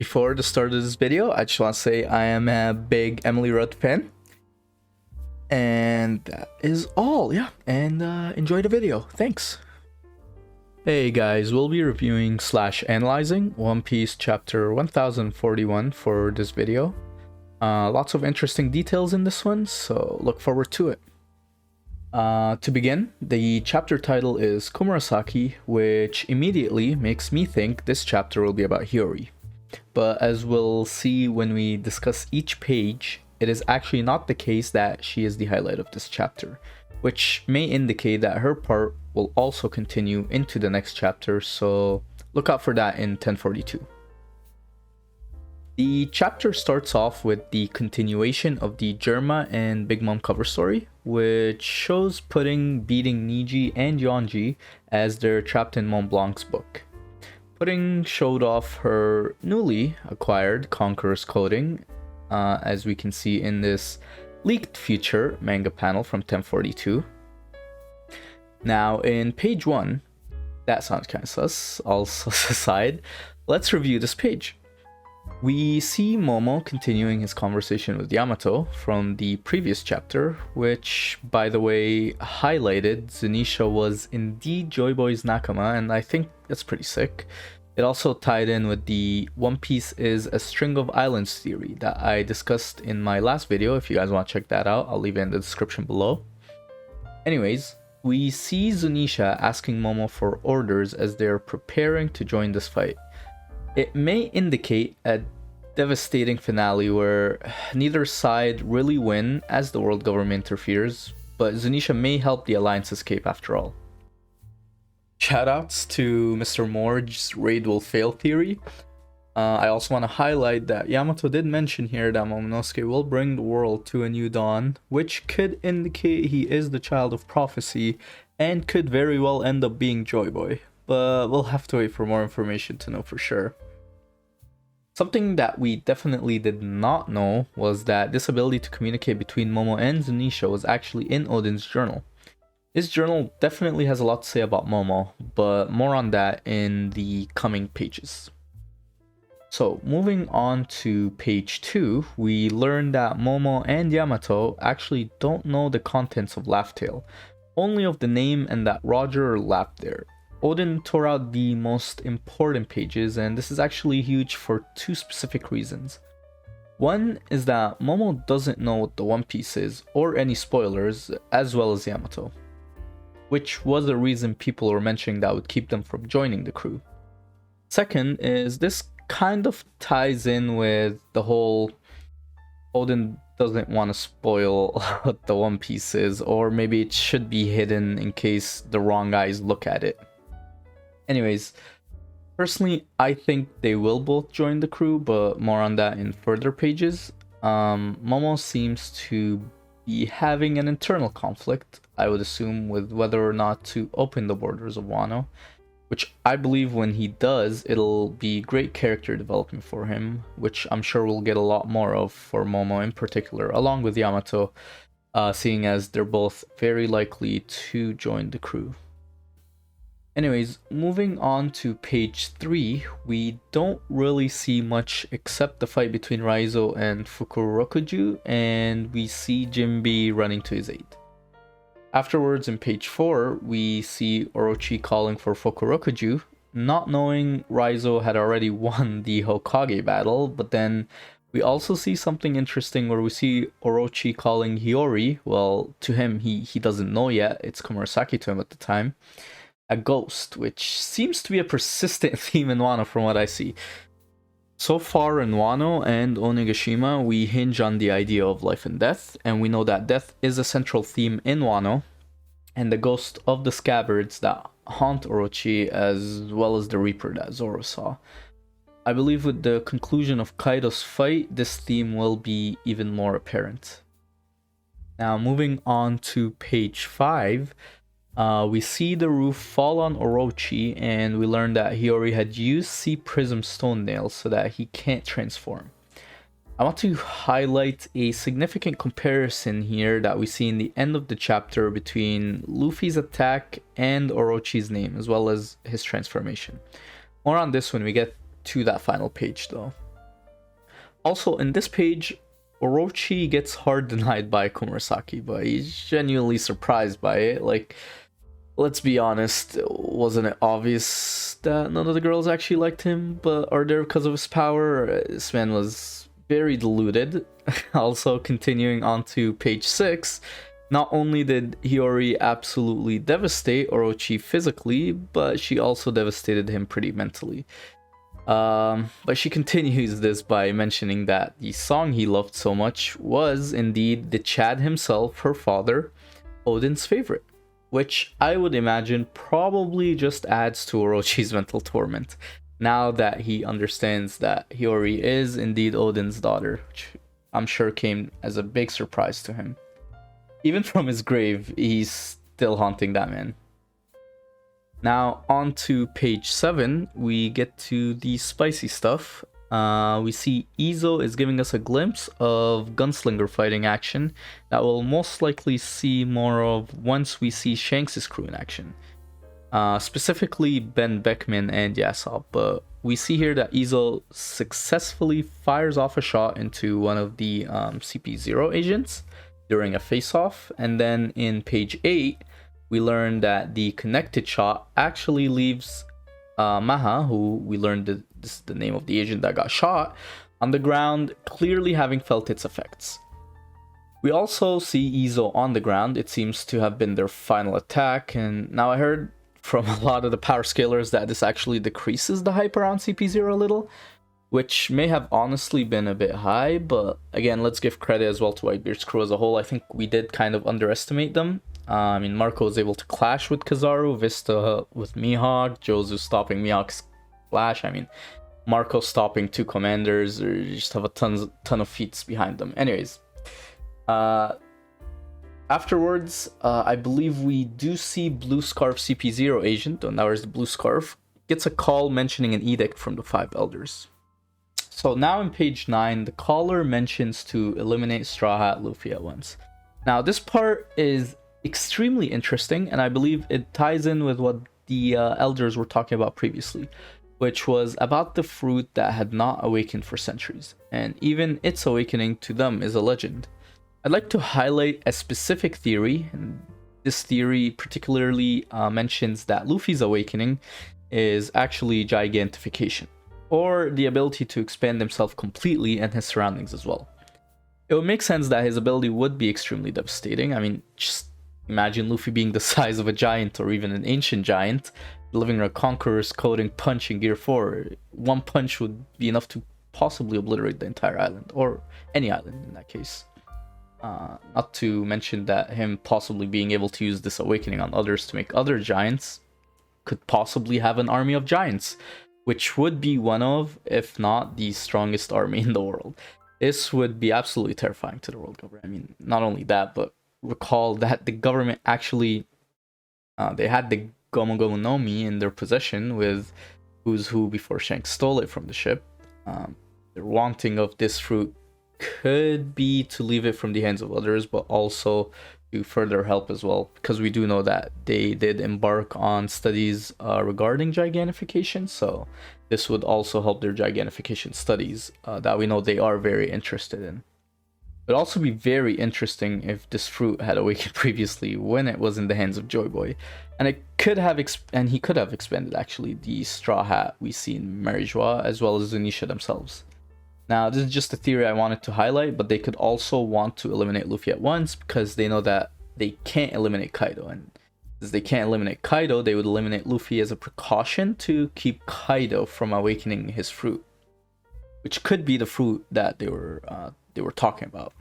Before the start of this video, I just want to say I am a big Emily Rudd fan. And that is all, yeah. And enjoy the video. Thanks. Hey guys, we'll be reviewing / analyzing One Piece chapter 1041 for this video. Lots of interesting details in this one, so look forward to it. To begin, the chapter title is Komurasaki, which immediately makes me think this chapter will be about Hiyori. But as we'll see when we discuss each page, it is actually not the case that she is the highlight of this chapter, which may indicate that her part will also continue into the next chapter, so look out for that in 1042. The chapter starts off with the continuation of the Germa and Big Mom cover story, which shows Pudding beating Niji and Yonji as they're trapped in Mont Blanc's book. Pudding showed off her newly acquired Conqueror's clothing, as we can see in this leaked future manga panel from 1042. Now, in page 1, that sounds kind of sus, all sus aside, let's review this page. We see Momo continuing his conversation with Yamato from the previous chapter, which, by the way, highlighted Zunisha was indeed Joy Boy's nakama, and I think that's pretty sick. It also tied in with the One Piece is a string of islands theory that I discussed in my last video. If you guys want to check that out, I'll leave it in the description below. Anyways, we see Zunisha asking Momo for orders as they're preparing to join this fight. It may indicate a devastating finale where neither side really win as the world government interferes, but Zunisha may help the alliance escape after all. Shoutouts to Mr. Morge's raid will fail theory. I also want to highlight that Yamato did mention here that Momonosuke will bring the world to a new dawn, which could indicate he is the child of prophecy and could very well end up being Joy Boy, but we'll have to wait for more information to know for sure. Something that we definitely did not know was that this ability to communicate between Momo and Zunisha was actually in Oden's journal. This journal definitely has a lot to say about Momo, but more on that in the coming pages. So, moving on to page 2, we learn that Momo and Yamato actually don't know the contents of Laugh Tale, only of the name and that Roger lapped there. Oden tore out the most important pages, and this is actually huge for two specific reasons. One is that Momo doesn't know what the One Piece is, or any spoilers, as well as Yamato, which was a reason people were mentioning that would keep them from joining the crew. Second is this kind of ties in with the whole Oden doesn't want to spoil what the One Piece is, or maybe it should be hidden in case the wrong eyes look at it. Anyways, personally, I think they will both join the crew, but more on that in further pages. Momo seems to be having an internal conflict, I would assume, with whether or not to open the borders of Wano, which I believe when he does, it'll be great character development for him, which I'm sure we'll get a lot more of for Momo in particular, along with Yamato, seeing as they're both very likely to join the crew. Anyways, moving on to page 3, we don't really see much except the fight between Raizo and Fukurokuju, and we see Jinbe running to his aid. Afterwards, in page 4, we see Orochi calling for Fukurokuju, not knowing Raizo had already won the Hokage battle, but then we also see something interesting where we see Orochi calling Hiyori, well, to him, he doesn't know yet, it's Komurasaki to him at the time, a ghost, which seems to be a persistent theme in Wano from what I see. So far in Wano and Onigashima, we hinge on the idea of life and death, and we know that death is a central theme in Wano, and the ghost of the scabbards that haunt Orochi, as well as the Reaper that Zoro saw. I believe with the conclusion of Kaido's fight, this theme will be even more apparent. Now, moving on to page 5, we see the roof fall on Orochi, and we learn that Hiyori had used Sea Prism stone nails so that he can't transform. I want to highlight a significant comparison here that we see in the end of the chapter between Luffy's attack and Orochi's name, as well as his transformation. More on this when we get to that final page though. Also, in this page, Orochi gets hard denied by Komurasaki, but he's genuinely surprised by it. Like, let's be honest, wasn't it obvious that none of the girls actually liked him, but are there because of his power? This man was very deluded. Also, continuing on to page 6, not only did Hiyori absolutely devastate Orochi physically, but she also devastated him pretty mentally. But she continues this by mentioning that the song he loved so much was indeed the Chad himself, her father, Oden's favorite, which I would imagine probably just adds to Orochi's mental torment now that he understands that Hiyori is indeed Oden's daughter, which I'm sure came as a big surprise to him. Even from his grave, he's still haunting that man. Now, on to page 7, we get to the spicy stuff. We see Eizo is giving us a glimpse of gunslinger fighting action that we'll most likely see more of once we see Shanks' crew in action. Specifically Ben Beckman and Yasop, but we see here that Eizo successfully fires off a shot into one of the CP0 agents during a face-off, and then in page 8, we learn that the connected shot actually leaves Maha, who we learned that this is the name of the agent that got shot, on the ground, clearly having felt its effects. We also see Eizo on the ground. It seems to have been their final attack, and now I heard from a lot of the power scalers that this actually decreases the hype around CP0 a little, which may have honestly been a bit high, but again, let's give credit as well to Whitebeard's crew as a whole. I think we did kind of underestimate them. I mean, Marco was able to clash with Kizaru, Vista with Mihawk, Jozu stopping Mihawk's flash. I mean, Marco stopping 2 commanders, or you just have a ton of feats behind them. Anyways, afterwards, I believe we do see Blue Scarf CP0 agent, and now there's the Blue Scarf, gets a call mentioning an edict from the 5 elders. So now in page 9, the caller mentions to eliminate Straw Hat Luffy at once. Now this part is extremely interesting, and I believe it ties in with what the elders were talking about previously, which was about the fruit that had not awakened for centuries, and even its awakening to them is a legend. I'd like to highlight a specific theory, and this theory particularly mentions that Luffy's awakening is actually gigantification, or the ability to expand himself completely and his surroundings as well. It would make sense that his ability would be extremely devastating. I mean, just imagine Luffy being the size of a giant or even an ancient giant, delivering a Conqueror's coding punch in Gear 4. One punch would be enough to possibly obliterate the entire island, or any island in that case. Not to mention that him possibly being able to use this awakening on others to make other giants could possibly have an army of giants, which would be one of, if not the strongest army in the world. This would be absolutely terrifying to the world government. I mean, not only that, but recall that the government actually, they had the Gomu Gomu no Mi in their possession with Who's Who before Shanks stole it from the ship. Their wanting of this fruit could be to leave it from the hands of others, but also to further help as well, because we do know that they did embark on studies regarding gigantification, so this would also help their gigantification studies that we know they are very interested in. It would also be very interesting if this fruit had awakened previously when it was in the hands of Joy Boy, and it could have he could have expanded actually the Straw Hat we see in Marie-Joie as well as Zunisha themselves. Now, this is just a theory I wanted to highlight, but they could also want to eliminate Luffy at once because they know that they can't eliminate Kaido, and as they can't eliminate Kaido, they would eliminate Luffy as a precaution to keep Kaido from awakening his fruit, which could be the fruit that they were talking about.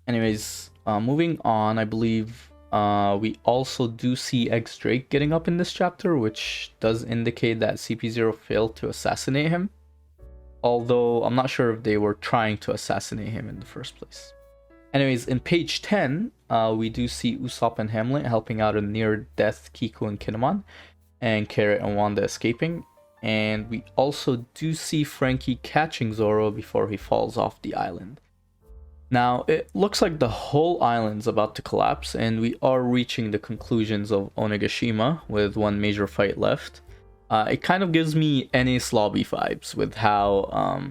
Anyways, moving on, I believe we also do see X Drake getting up in this chapter, which does indicate that CP0 failed to assassinate him. Although I'm not sure if they were trying to assassinate him in the first place. Anyways, in page 10, we do see Usopp and Hamlet helping out a near-death Kiku and Kinemon, and Carrot and Wanda escaping. And we also do see Frankie catching Zoro before he falls off the island. Now, it looks like the whole island's about to collapse, and we are reaching the conclusions of Onigashima with one major fight left. It kind of gives me NA's Lobby vibes with how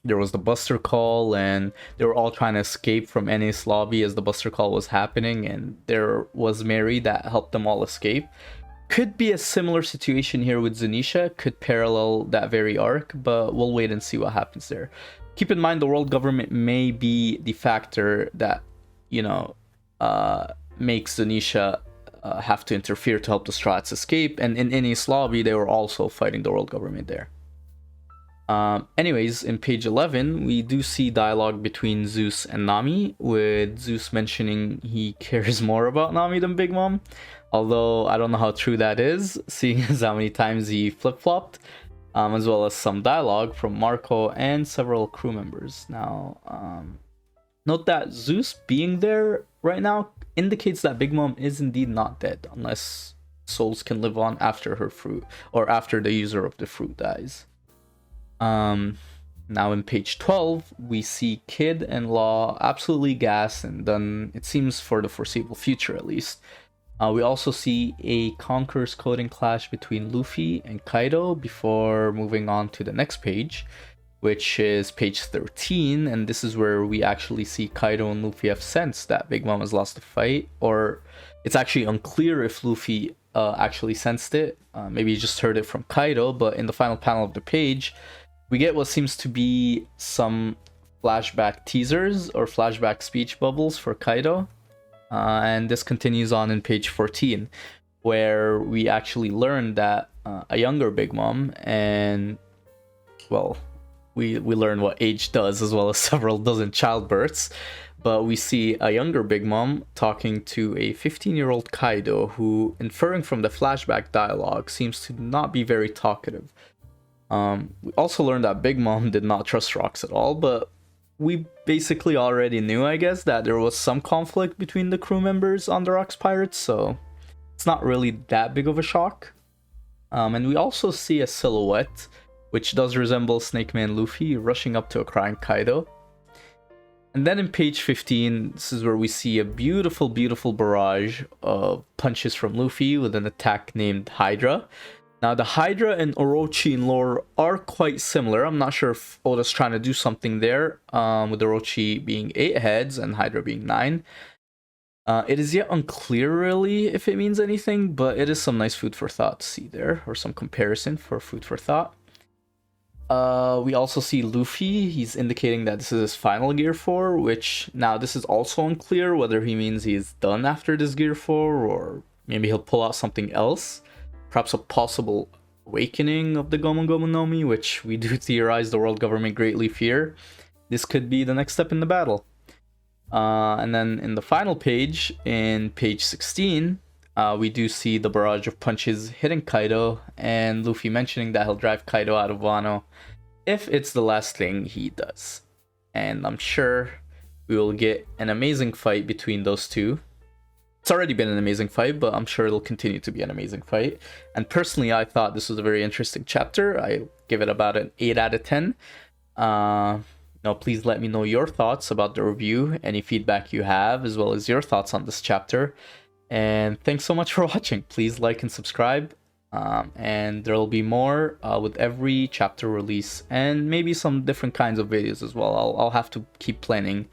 there was the Buster Call, and they were all trying to escape from Enies lobby as the Buster Call was happening, and there was Mary that helped them all escape. Could be a similar situation here with Zunisha, could parallel that very arc, but we'll wait and see what happens there. Keep in mind the world government may be the factor that, you know, makes Zunisha have to interfere to help the Strats escape, and in Enies lobby they were also fighting the world government there. Anyways, in page 11, we do see dialogue between Zeus and Nami, with Zeus mentioning he cares more about Nami than Big Mom. Although, I don't know how true that is, seeing as how many times he flip-flopped, as well as some dialogue from Marco and several crew members. Now, note that Zeus being there right now indicates that Big Mom is indeed not dead, unless souls can live on after her fruit, or after the user of the fruit dies. Now in page 12, we see Kid and Law absolutely gassed and done, it seems, for the foreseeable future at least. We also see a Conqueror's Coding clash between Luffy and Kaido before moving on to the next page, which is page 13, and this is where we actually see Kaido and Luffy have sensed that Big Mom has lost the fight, or it's actually unclear if Luffy actually sensed it. Maybe he just heard it from Kaido, but in the final panel of the page, we get what seems to be some flashback teasers or flashback speech bubbles for Kaido. And this continues on in page 14, where we actually learn that a younger Big Mom, and, well, we learn what age does, as well as several dozen childbirths, but we see a younger Big Mom talking to a 15-year-old Kaido, who, inferring from the flashback dialogue, seems to not be very talkative. We also learned that Big Mom did not trust Rocks at all, but we basically already knew, I guess, that there was some conflict between the crew members on the Rocks Pirates, so it's not really that big of a shock. And we also see a silhouette, which does resemble Snake Man Luffy, rushing up to a crying Kaido. And then in page 15, this is where we see a beautiful, beautiful barrage of punches from Luffy with an attack named Hydra. Now, the Hydra and Orochi in lore are quite similar. I'm not sure if Oda's trying to do something there, with Orochi being 8 heads and Hydra being 9. It is yet unclear, really, if it means anything, but it is some nice food for thought to see there, or some comparison for food for thought. We also see Luffy. He's indicating that this is his final Gear 4, which, now, this is also unclear whether he means he's done after this Gear 4, or maybe he'll pull out something else. Perhaps a possible awakening of the Gomu Gomu no Mi, which we do theorize the world government greatly fear. This could be the next step in the battle. And then in the final page, in page 16, we do see the barrage of punches hitting Kaido, and Luffy mentioning that he'll drive Kaido out of Wano if it's the last thing he does. And I'm sure we will get an amazing fight between those two. It's already been an amazing fight, but I'm sure it'll continue to be an amazing fight. And personally, I thought this was a very interesting chapter. I give it about an 8 out of 10. Now, please let me know your thoughts about the review, any feedback you have, as well as your thoughts on this chapter. And thanks so much for watching. Please like and subscribe. And there will be more with every chapter release, and maybe some different kinds of videos as well. I'll have to keep planning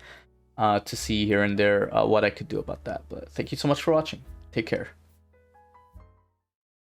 to see here and there what I could do about that. But thank you so much for watching. Take care.